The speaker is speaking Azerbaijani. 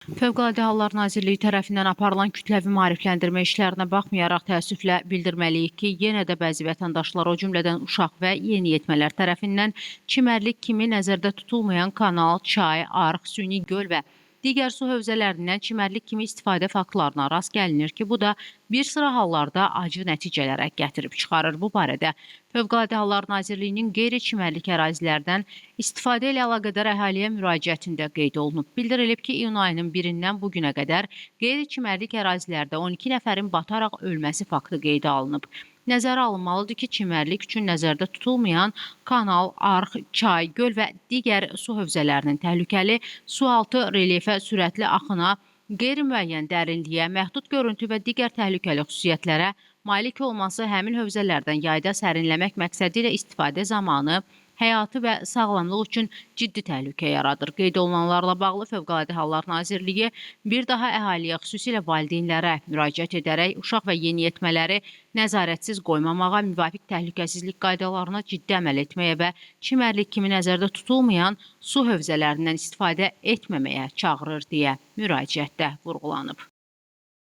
Fövqəladə Hallar Nazirliyi tərəfindən aparılan kütləvi maarifləndirmə işlərinə baxmayaraq təəssüflə bildirməliyik ki, yenə də bəzi vətəndaşlar, o cümlədən uşaq və yeniyetmələr tərəfindən çimərlik kimi nəzərdə tutulmayan kanal, çay, arx, süni göl və digər su hövzələrindən çimərlik kimi istifadə faktlarına rast gəlinir ki, bu da bir sıra hallarda acı nəticələrə gətirib çıxarır. Bu barədə Fövqəladə Hallar Nazirliyinin qeyri-çimərlik ərazilərdən istifadə ilə əlaqədar əhaliyə müraciətində qeyd olunub. Bildirilib ki, iyun ayının 1-dən bu günə qədər qeyri-çimərlik ərazilərdə 12 nəfərin bataraq ölməsi faktı qeydə alınıb. Nəzərə alınmalıdır ki, çimərlik üçün nəzərdə tutulmayan kanal, arx, çay, göl və digər su hövzələrinin təhlükəli sualtı relyefə, sürətli axına, qeyri-müəyyən dərinliyə, məhdud görüntü və digər təhlükəli xüsusiyyətlərə malik olması həmin hövzələrdən yayda sərinləmək məqsədi ilə istifadə zamanı həyatı və sağlamlıq üçün ciddi təhlükə yaradır. Qeyd olunanlarla bağlı Fövqəladə Hallar Nazirliyi bir daha əhaliyə, xüsusilə valideynlərə müraciət edərək uşaq və yeniyetmələri nəzarətsiz qoymamağa, müvafiq təhlükəsizlik qaydalarına ciddi əməl etməyə və çimərlik kimi nəzərdə tutulmayan su hövzələrindən istifadə etməməyə çağırır deyə müraciətdə vurğulanıb.